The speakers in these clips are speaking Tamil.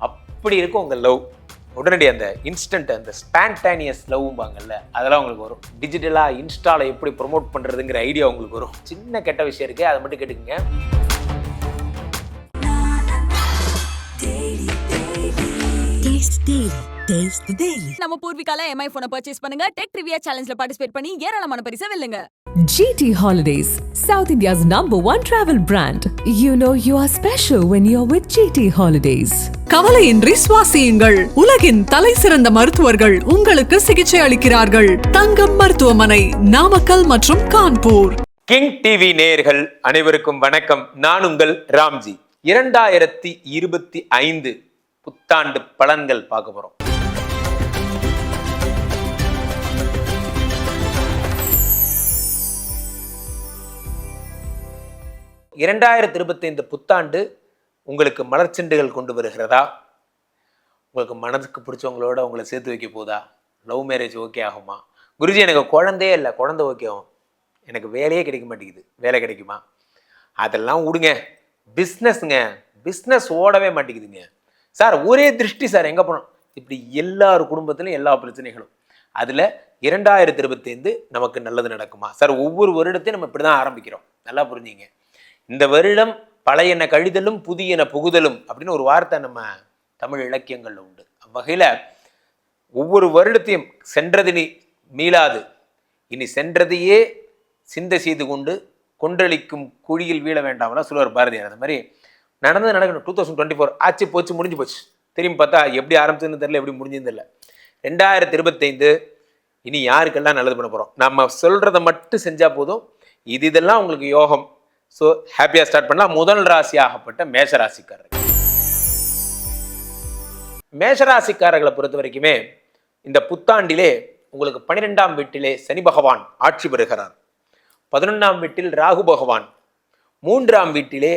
அப்படி இருக்கும் உங்கள் லவ். உடனடி அந்த இன்ஸ்டன்ட், அந்த ஸ்பான்டானியஸ் லவ்பாங்கல்ல, அதெல்லாம் உங்களுக்கு வரும். டிஜிட்டலாக இன்ஸ்டாவில் எப்படி ப்ரொமோட் பண்ணுறதுங்கிற ஐடியா உங்களுக்கு வரும். சின்ன கெட்ட விஷயம் இருக்குது, அதை மட்டும் கேட்டுக்குங்க. நம்ம பூர்விகால MI போனை பர்ச்சேஸ் பண்ணுங்க. டெக் ட்ரிவியா சேலஞ்ச்ல பார்ட்டிசிபேட் பண்ணி ஏராளமான பரிசை வெல்லுங்க. GT Holidays, South India's #1 travel brand. You know you are special when you're with GT Holidays. கவலையின்றி சுவாசியுங்கள். உலகின் தலை சிறந்த மருத்துவர்கள் உங்களுக்கு சிகிச்சை அளிக்கிறார்கள். தங்கம் மருத்துவமனை, நாமக்கல் மற்றும் கான்பூர். கிங் டிவி நேயர்கள் அனைவருக்கும் வணக்கம். நான் உங்கள் ராம்ஜி. 2025 புத்தாண்டு பலன்கள் பார்க்க போறோம். புத்தாண்டு உங்களுக்கு மலர்ச்செண்டுகள் கொண்டு வருகிறதா? உங்களுக்கு மனதுக்கு பிடிச்சவங்களோட உங்களை சேர்த்து வைக்க போதா? லவ் மேரேஜ் ஓகே ஆகுமா? குருஜி எனக்கு குழந்தையே இல்லை, குழந்தை ஓகே ஆகும், எனக்கு வேலையே கிடைக்க மாட்டேங்குது, வேலை கிடைக்குமா? அதெல்லாம் விடுங்க. பிஸ்னஸ்ங்க, பிஸ்னஸ் ஓடவே மாட்டேங்குதுங்க சார். ஒரே திருஷ்டி சார், எங்கே போனோம்? இப்படி எல்லார் குடும்பத்திலும் எல்லா பிரச்சனைகளும். அதில் 2025 நமக்கு நல்லது நடக்குமா சார்? ஒவ்வொரு வருடத்தையும் நம்ம இப்படி தான் ஆரம்பிக்கிறோம், நல்லா புரிஞ்சுங்க. இந்த வருடம் பழையன கழிதலும் புதியன புகுதலும் அப்படின்னு ஒரு வார்த்தை நம்ம தமிழ் இலக்கியங்களில் உண்டு. அவ்வகையில் ஒவ்வொரு வருடத்தையும் சென்றதினி மீளாது, இனி சென்றதையே சிந்தை செய்து கொண்டு கொன்றளிக்கும் குழியில் வீழ வேண்டாம்லாம் சொல்லுவார் பாரதியார். அந்த மாதிரி நடந்து நடக்கணும். 2024 ஆச்சு, போச்சு, முடிஞ்சு போச்சு. திரும்பி பார்த்தா எப்படி ஆரம்பிச்சதுன்னு தெரியல, எப்படி முடிஞ்சதுன்னு தெரியல. 2025 இனி யாருக்கெல்லாம் நல்லது பண்ண போகிறோம்? நம்ம சொல்கிறத மட்டும் செஞ்சால் போதும். இதெல்லாம் உங்களுக்கு யோகம். ஸோ ஹாப்பியாக ஸ்டார்ட் பண்ணலாம். முதல் ராசியாகப்பட்ட மேஷராசிக்காரர்கள். மேஷராசிக்காரர்களை பொறுத்த வரைக்குமே இந்த புத்தாண்டிலே உங்களுக்கு 12ஆம் வீட்டிலே சனி பகவான் ஆட்சி பெறுகிறார். 11ஆம் வீட்டில் ராகு பகவான், 3ஆம் வீட்டிலே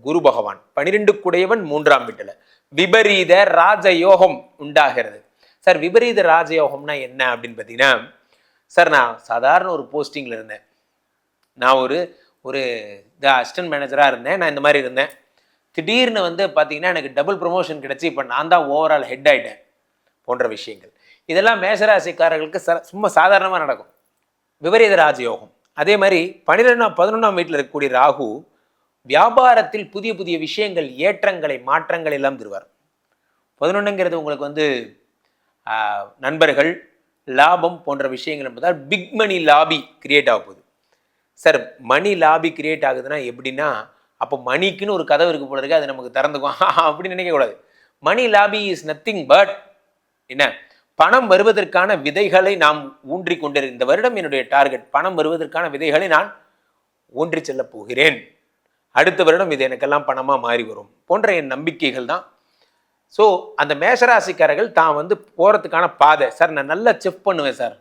குரு பகவான், 12 குடையவன் 3ஆம் வீட்டில் விபரீத ராஜயோகம் உண்டாகிறது. சார் விபரீத ராஜயோகம்னா என்ன அப்படின்னு பார்த்தீங்கன்னா, சார் நான் சாதாரண ஒரு போஸ்டிங்கில் இருந்தேன், நான் ஒரு அசிஸ்டன்ட் மேனேஜராக இருந்தேன், நான் இந்த மாதிரி இருந்தேன். திடீர்னு பார்த்தீங்கன்னா எனக்கு டபுள் ப்ரொமோஷன் கிடச்சி, இப்போ நான் தான் ஓவரால் ஹெட் ஆகிட்டேன் போன்ற விஷயங்கள். இதெல்லாம் மேஷராசிக்காரர்களுக்கு சும்மா சாதாரணமாக நடக்கும், விபரீத ராஜயோகம். அதே மாதிரி 11ஆம் வீட்டில் இருக்கக்கூடிய ராகு வியாபாரத்தில் புதிய புதிய விஷயங்கள், ஏற்றங்களை, மாற்றங்கள் எல்லாம் தருவார். 11ங்கிறது உங்களுக்கு நண்பர்கள், லாபம் போன்ற விஷயங்கள் என்பதால் பிக் மணி லாபி கிரியேட் ஆக போகுது. சார் மணி லாபி கிரியேட் ஆகுதுன்னா எப்படின்னா, அப்போ மணிக்குன்னு ஒரு கதவு இருக்கு போல இருக்கு, அது நமக்கு திறந்துக்கும் அப்படின்னு நினைக்கக்கூடாது. மணி லாபி இஸ் நத்திங் பட் என்ன, பணம் வருவதற்கான விதைகளை நாம் ஊன்றி கொண்டு, இந்த வருடம் என்னுடைய டார்கெட் பணம் வருவதற்கான விதைகளை நான் ஊன்றி செல்ல போகிறேன், அடுத்த வருடம் இது எனக்கெல்லாம் பணமாக மாறி வரும் போன்ற என் நம்பிக்கைகள் தான். ஸோ அந்த மேஷராசிக்காரர்கள் தான் போகிறதுக்கான பாதை. சார் நான் நல்லா செஃப் பண்ணுவேன் சார்.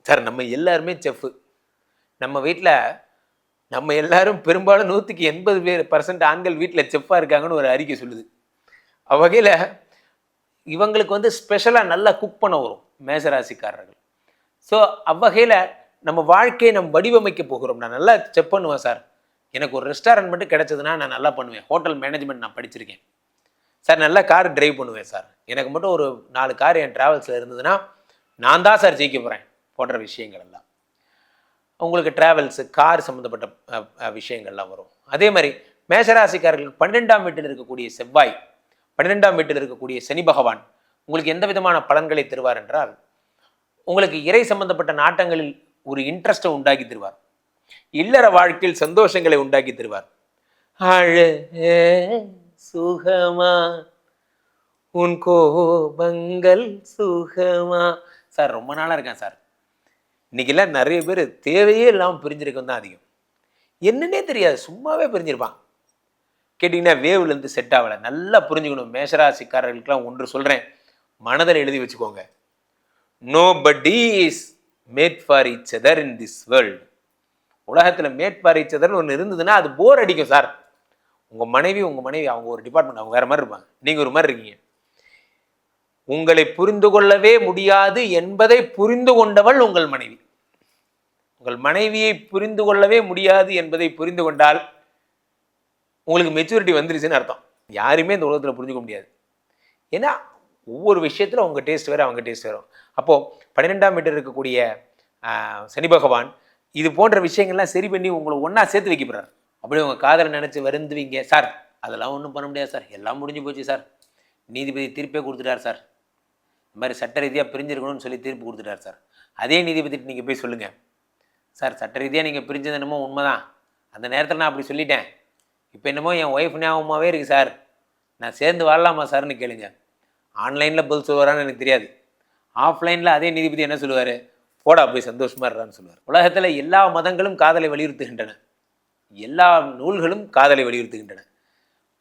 சார் நம்ம எல்லாருமே செஃப்பு. நம்ம வீட்டில் நம்ம எல்லாரும் பெரும்பாலும் 180% ஆண்கள் வீட்டில் செஃப்பாக இருக்காங்கன்னு ஒரு அறிக்கை சொல்லுது. அவ்வகையில் இவங்களுக்கு ஸ்பெஷலாக நல்லா குக் பண்ண வரும் மேஷராசிக்காரர்கள். ஸோ அவ்வகையில் நம்ம வாழ்க்கையை நம்ம வடிவமைக்க போகிறோம். நான் நல்லா செஃப் பண்ணுவேன் சார், எனக்கு ஒரு ரெஸ்டாரண்ட் மட்டும் கிடைச்சதுன்னா நான் நல்லா பண்ணுவேன், ஹோட்டல் மேனேஜ்மெண்ட் நான் படிச்சிருக்கேன் சார், நல்லா கார் டிரைவ் பண்ணுவேன் சார், எனக்கு மட்டும் ஒரு 4 கார் என் ட்ராவல்ஸில் இருந்ததுன்னா நான் தான் சார் ஜெயிக்க போகிறேன் போன்ற விஷயங்கள் எல்லாம் உங்களுக்கு ட்ராவல்ஸு, கார் சம்மந்தப்பட்ட விஷயங்கள்லாம் வரும். அதே மாதிரி மேஷராசிக்காரர்களுக்கு 12ஆம் வீட்டில் இருக்கக்கூடிய செவ்வாய், 12ஆம் வீட்டில் இருக்கக்கூடிய சனி பகவான் உங்களுக்கு எந்த விதமான பலன்களை தருவார் என்றால், உங்களுக்கு இறை சம்பந்தப்பட்ட நாட்டங்களில் ஒரு இன்ட்ரெஸ்ட்டை உண்டாக்கி தருவார், இல்லற வாழ்க்கையில் சந்தோஷங்களை உண்டாக்கி தருவார். சுகமா உன் கோபங்கள் சுகமா. சார் ரொம்ப நாளாக இருக்கேன் சார். இன்னைக்கெல்லாம் நிறைய பேர் தேவையே இல்லாமல் பிரிஞ்சிருக்கும் தான் அதிகம். என்னன்னே தெரியாது, சும்மாவே பிரிஞ்சிருப்பான். கேட்டிங்கன்னா வேவ்லேருந்து செட் ஆகலை. நல்லா புரிஞ்சுக்கணும். மேஷராசிக்காரர்களுக்கெல்லாம் ஒன்று சொல்கிறேன், மனதில் எழுதி வச்சுக்கோங்க. Nobody is made for each other in this world. உலகத்தில் மேட் ஃபார் ஈச் அதர்னு ஒன்று இருந்ததுன்னா அது போர் அடிக்கும் சார். உங்கள் மனைவி அவங்க ஒரு டிபார்ட்மெண்ட், அவங்க வேறு மாதிரி இருப்பாங்க, நீங்கள் ஒரு மாதிரி இருக்கீங்க. உங்களை புரிந்து கொள்ளவே முடியாது என்பதை புரிந்து கொண்டவள் உங்கள் மனைவி. உங்கள் மனைவியை புரிந்து கொள்ளவே முடியாது என்பதை புரிந்து கொண்டால் உங்களுக்கு மெச்சூரிட்டி வந்துருச்சுன்னு அர்த்தம். யாருமே இந்த உலகத்தில் புரிஞ்சுக்க முடியாது. ஏன்னா ஒவ்வொரு விஷயத்தில் அவங்க டேஸ்ட் வேறு, அவங்க டேஸ்ட் வேறு. அப்போது 12ஆம் வீட்டில் இருக்கக்கூடிய சனி பகவான் இது போன்ற விஷயங்கள்லாம் சரி பண்ணி உங்களை ஒன்றா சேர்த்து வைக்க போகிறார். அப்படியே உங்கள் காதலை நினச்சி வருந்துவீங்க. சார் அதெல்லாம் ஒன்றும் பண்ண முடியாது சார், எல்லாம் முடிஞ்சு போச்சு சார், நீதிபதி தீர்ப்பே கொடுத்துட்டார் சார், இந்த மாதிரி சட்ட ரீதியாக பிரிஞ்சிருக்கணும்னு சொல்லி தீர்ப்பு கொடுத்துட்டார் சார். அதே நீதிபதிட்டு நீங்கள் போய் சொல்லுங்கள், சார் சட்ட ரீதியாக நீங்கள் பிரிஞ்சது என்னமோ உண்மைதான், அந்த நேரத்தில் நான் அப்படி சொல்லிட்டேன், இப்போ என்னமோ என் ஒய்ஃப் ஞாபகமாகவே இருக்குது சார், நான் சேர்ந்து வாழலாமா சார்னு கேளுங்க. ஆன்லைனில் பதில் சொல்லுவாரான்னு எனக்கு தெரியாது. ஆஃப்லைனில் அதே நீதிபதி என்ன சொல்லுவார், போடா போய் சந்தோஷமாக இருறான்னு சொல்லுவார். உலகத்தில் எல்லா மதங்களும் காதலை வலியுறுத்துகின்றன, எல்லா நூல்களும் காதலை வலியுறுத்துகின்றன.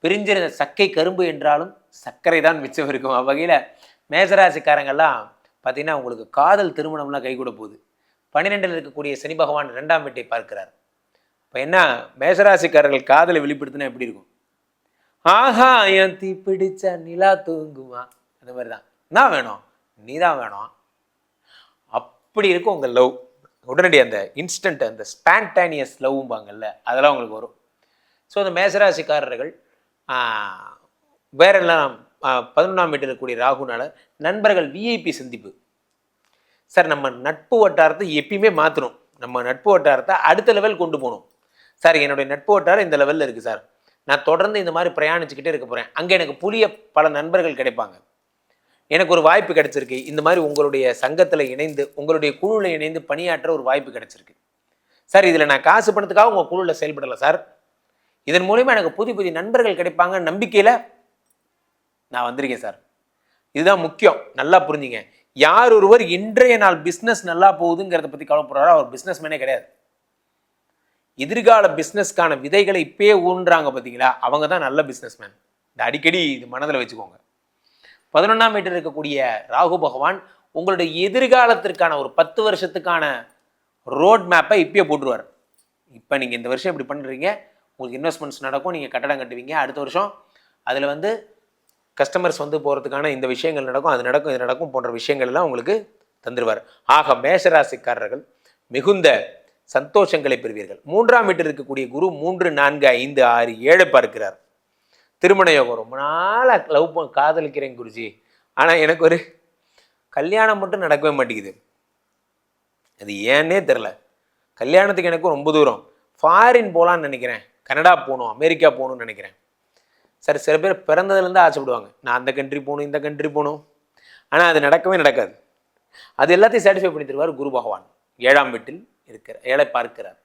பிரிஞ்சிருந்த சக்கை கரும்பு என்றாலும் சர்க்கரை தான் மிச்சம் இருக்கும். அவ்வகையில் மேசராசிக்காரங்கள்லாம் பார்த்தீங்கன்னா உங்களுக்கு காதல் திருமணம்லாம் கைகூட போகுது. 12இல் இருக்கக்கூடிய சனி பகவான் 2ஆம் வீட்டை பார்க்கிறார். இப்போ என்ன, மேசராசிக்காரர்கள் காதலை வெளிப்படுத்தினா எப்படி இருக்கும்? ஆஹா என் தீ பிடிச்ச நிலா தூங்குமா, அந்த மாதிரி தான். என்ன வேணும், நீ தான் வேணும், அப்படி இருக்கும் உங்கள் லவ். உடனடி அந்த இன்ஸ்டன்ட், அந்த ஸ்பான்டானியஸ் லவ்வாங்கல்ல, அதெல்லாம் உங்களுக்கு வரும். ஸோ அந்த மேசராசிக்காரர்கள் வேறெல்லாம் 11ஆம் வீட்டில் இருக்கக்கூடிய ராகுனால நண்பர்கள் விஐபி சந்திப்பு. சார் நம்ம நட்பு வட்டாரத்தை எப்பயுமே மாற்றணும், நம்ம நட்பு வட்டாரத்தை அடுத்த லெவல் கொண்டு போகணும். சார் என்னுடைய நட்பு வட்டாரம் இந்த லெவலில் இருக்குது சார், நான் தொடர்ந்து இந்த மாதிரி பிரயாணிச்சுக்கிட்டே இருக்க போகிறேன், அங்கே எனக்கு புதிய பல நண்பர்கள் கிடைப்பாங்க, எனக்கு ஒரு வாய்ப்பு கிடைச்சிருக்கு, இந்த மாதிரி உங்களுடைய சங்கத்தில் இணைந்து உங்களுடைய குழுவில் இணைந்து பணியாற்ற ஒரு வாய்ப்பு கிடைச்சிருக்கு சார், இதில் நான் காசு பணத்துக்காக உங்கள் குழுவில் செயல்படலை சார், இதன் மூலமா எனக்கு புதிய புதிய நண்பர்கள் கிடைப்பாங்க நம்பிக்கையில் நான் வந்திருக்கேன் சார். இதுதான் முக்கியம், நல்லா புரிஞ்சுங்க. யார் ஒருவர் இன்றைய நாள் பிஸ்னஸ் நல்லா போகுதுங்கிறத பற்றி கவலைப்படுறாரோ அவர் பிஸ்னஸ் மேனே கிடையாது. எதிர்கால பிஸ்னஸ்க்கான விதைகளை இப்பயே ஊன்றாங்க பார்த்தீங்களா, அவங்க தான் நல்ல பிஸ்னஸ் மேன். இந்த அடிக்கடி இது மனதில் வச்சுக்கோங்க. 11ஆம் வீட்டில் இருக்கக்கூடிய ராகு பகவான் உங்களுடைய எதிர்காலத்திற்கான ஒரு 10 வருஷத்துக்கான ரோட் மேப்பை இப்பயே போட்டுருவார். இப்போ நீங்கள் இந்த வருஷம் இப்படி பண்ணுறீங்க, உங்களுக்கு இன்வெஸ்ட்மெண்ட்ஸ் நடக்கும், நீங்கள் கட்டடம் கட்டுவீங்க, அடுத்த வருஷம் அதில் வந்து கஸ்டமர்ஸ் வந்து போகிறதுக்கான இந்த விஷயங்கள் நடக்கும், அது நடக்கும், இது நடக்கும் போன்ற விஷயங்கள் எல்லாம் உங்களுக்கு தந்துடுவார். ஆக மேஷராசிக்காரர்கள் மிகுந்த சந்தோஷங்களை பெறுவீர்கள். 3ஆம் வீட்டில் இருக்கக்கூடிய குரு 3, 4, 5, 6, 7 பார்க்கிறார். திருமண யோகம். ரொம்ப நாளாக லவ் காதலிக்கிறேன் குருஜி, ஆனால் எனக்கு ஒரு கல்யாணம் மட்டும் நடக்கவே மாட்டேங்குது, அது ஏன்னே தெரில. கல்யாணத்துக்கு எனக்கும் ரொம்ப தூரம், ஃபாரின் போகலான்னு நினைக்கிறேன், கனடா போகணும், அமெரிக்கா போகணும்னு நினைக்கிறேன். சார் சில பேர் பிறந்ததுலேருந்து ஆசைப்படுவாங்க, நான் அந்த கண்ட்ரி போகணும், இந்த கண்ட்ரி போகணும், ஆனால் அது நடக்கவே நடக்காது. அது எல்லாத்தையும் சாட்டிஸ்ஃபை பண்ணி தருவார் குரு பகவான். 7ஆம் வீட்டில் இருக்கிற 7ஐ பார்க்கிறார்.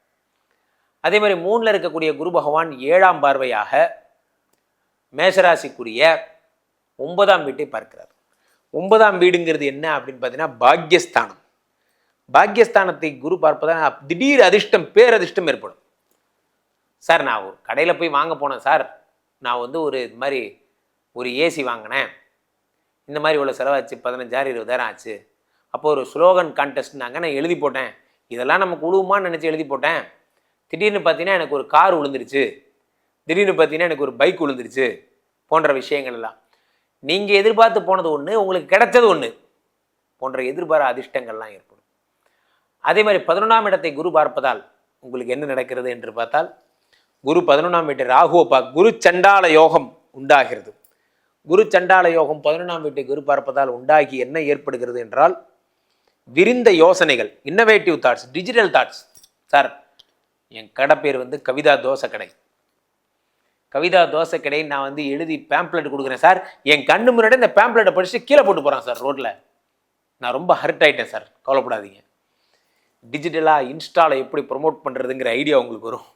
அதே மாதிரி 3ல் இருக்கக்கூடிய குரு பகவான் 7ஆம் பார்வையாக மேஷராசிக்குரிய 9ஆம் வீட்டை பார்க்கிறார். 9ஆம் வீடுங்கிறது என்ன அப்படின்னு பார்த்தீங்கன்னா பாக்யஸ்தானம். பாக்யஸ்தானத்தை குரு பார்ப்பதால் திடீர் அதிர்ஷ்டம், பேரதிர்ஷ்டம் ஏற்படும். சார் நான் ஒரு கடையில் போய் வாங்க போனேன் சார், நான் வந்து ஒரு இது மாதிரி ஒரு ஏசி வாங்கினேன், இந்த மாதிரி இவ்வளோ செலவாச்சு, 15,000 20,000 ஆச்சு. அப்போது ஒரு ஸ்லோகன் கான்டெஸ்ட்னாங்க, நான் எழுதி போட்டேன், இதெல்லாம் நமக்கு உழுவுமான்னு நினச்சி எழுதி போட்டேன், திடீர்னு பார்த்தீங்கன்னா எனக்கு ஒரு கார் விழுந்துருச்சு, திடீர்னு பார்த்தீங்கன்னா எனக்கு ஒரு பைக் விழுந்துருச்சு போன்ற விஷயங்கள் எல்லாம். நீங்கள் எதிர்பார்த்து போனது ஒன்று, உங்களுக்கு கிடைச்சது ஒன்று போன்ற எதிர்பார அதிர்ஷ்டங்கள்லாம் ஏற்படும். அதே மாதிரி 11ஆம் இடத்தை குரு பார்ப்பதால் உங்களுக்கு என்ன நடக்கிறது என்று பார்த்தால், குரு 11ஆம் வீட்டை ராகுவை குரு சண்டால யோகம் உண்டாகிறது. குரு சண்டால யோகம் 11ஆம் வீட்டை குரு பார்ப்பதால் உண்டாகி என்ன ஏற்படுகிறது என்றால், விரிந்த யோசனைகள், innovative thoughts, digital thoughts. Sir என் கடை பேர் வந்து கவிதா தோசை கடை, கவிதா தோசை கடை நான் வந்து எழுதி பேம்ப்ளெட் கொடுக்குறேன் சார், என் கண்ணு முன்னாடி இந்த பேம்ப்ளெட்டை படிச்சுட்டு கீழே போட்டு போகிறான் சார் ரோட்டில், நான் ரொம்ப ஹர்ட் ஆகிட்டேன் சார், கவலைப்படாதீங்க. டிஜிட்டலாக இன்ஸ்டாவில் எப்படி ப்ரொமோட் பண்ணுறதுங்கிற ஐடியா உங்களுக்கு வரும்.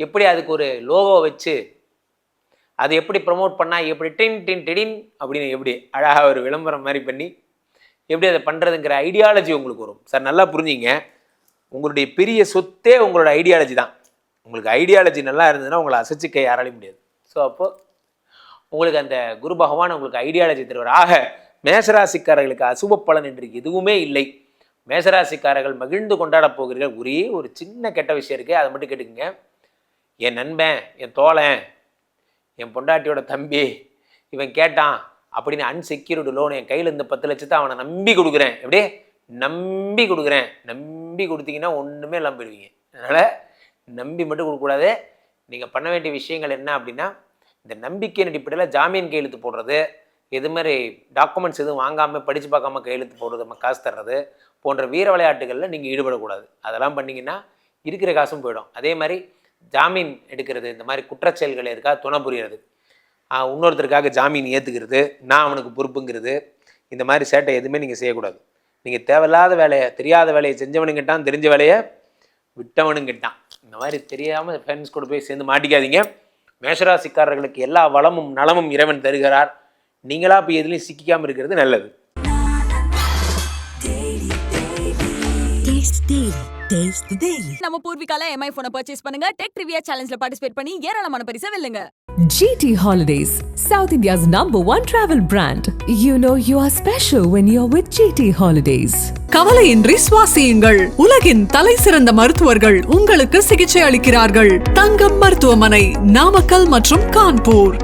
எப்படி அதுக்கு ஒரு லோகோ வச்சு அதை எப்படி ப்ரொமோட் பண்ணால் எப்படி டின் டின் டிடின் அப்படின்னு எப்படி அழகாக ஒரு விளம்பரம் மாதிரி பண்ணி எப்படி அதை பண்ணுறதுங்கிற ஐடியாலஜி உங்களுக்கு வரும். சார் நல்லா புரிஞ்சிங்க, உங்களுடைய பெரிய சொத்தே உங்களோட ஐடியாலஜி தான். உங்களுக்கு ஐடியாலஜி நல்லா இருந்ததுன்னா உங்களை அசைச்சிக்க யாராலையும் முடியாது. ஸோ அப்போது உங்களுக்கு அந்த குரு பகவான் உங்களுக்கு ஐடியாலஜி தருவார். ஆக மேஷராசிக்காரர்களுக்கு அசுப பலன் என்று எதுவுமே இல்லை. மேஷராசிக்காரர்கள் மகிழ்ந்து கொண்டாட போகிறீர்கள். ஒரே ஒரு சின்ன கெட்ட விஷயம் இருக்குது, அதை மட்டும் கேட்டுக்குங்க. என் நண்பன், என் தோழன், என் பொண்டாட்டியோட தம்பி இவன் கேட்டான் அப்படின்னு அன்செக்யூர்டு லோன் என் கையில் இந்த 10 லட்சத்தை அவனை நம்பி கொடுக்குறேன், எப்படியே நம்பி கொடுக்குறேன். நம்பி கொடுத்தீங்கன்னா ஒன்றுமே இல்லாமல் போயிடுவீங்க. அதனால் நம்பி மட்டும் கொடுக்கக்கூடாது. நீங்கள் பண்ண வேண்டிய விஷயங்கள் என்ன அப்படின்னா, இந்த நம்பிக்கையின் அடிப்படையில் ஜாமீன் கையெழுத்து போடுறது, இது மாதிரி டாக்குமெண்ட்ஸ் எதுவும் வாங்காமல் படித்து பார்க்காம கையெழுத்து போடுறது, காசு தர்றது போன்ற வீர விளையாட்டுகளில் நீங்கள் ஈடுபடக்கூடாது. அதெல்லாம் பண்ணிங்கன்னா இருக்கிற காசும் போயிடும். அதே மாதிரி ஜாமீன் எடுக்கிறது, இந்த மாதிரி குற்றச்செயல்கள் இருக்கா துணை புரிகிறது, இன்னொருத்தருக்காக ஜாமீன் ஏற்றுக்கிறது, நான் அவனுக்கு பொறுப்புங்கிறது, இந்த மாதிரி சேட்டை எதுவுமே நீங்கள் செய்யக்கூடாது. நீங்கள் தேவையில்லாத வேலையை, தெரியாத வேலையை செஞ்சவனும் கிட்டான், தெரிஞ்ச வேலையை விட்டவனும் கிட்டான். இந்த மாதிரி தெரியாமல் ஃப்ரெண்ட்ஸ் கூட போய் சேர்ந்து மாட்டிக்காதீங்க. மேஷராசிக்காரர்களுக்கு எல்லா வளமும் நலமும் இறைவன் தருகிறார். நீங்களா போய் எதுலையும் சிக்கிக்காமல் இருக்கிறது நல்லது. நம்ம பூர்விகால எம்ஐ போனை பர்ச்சேஸ் பண்ணுங்க. டெக் ரிவ்யூ சேலஞ்சில பார்ட்டிசிபேட் பண்ணி ஏராளமான பரிசை வெல்லுங்க. GT Holidays, South India's #1 travel brand. You know you are special when you're with GT Holidays. கவலையின்றி சுவாசியுங்கள். உலகின் தலை சிறந்த மருத்துவர்கள் உங்களுக்கு சிகிச்சை அளிக்கிறார்கள். தங்கம் மருத்துவமனை, நாமக்கல் மற்றும் கான்பூர்.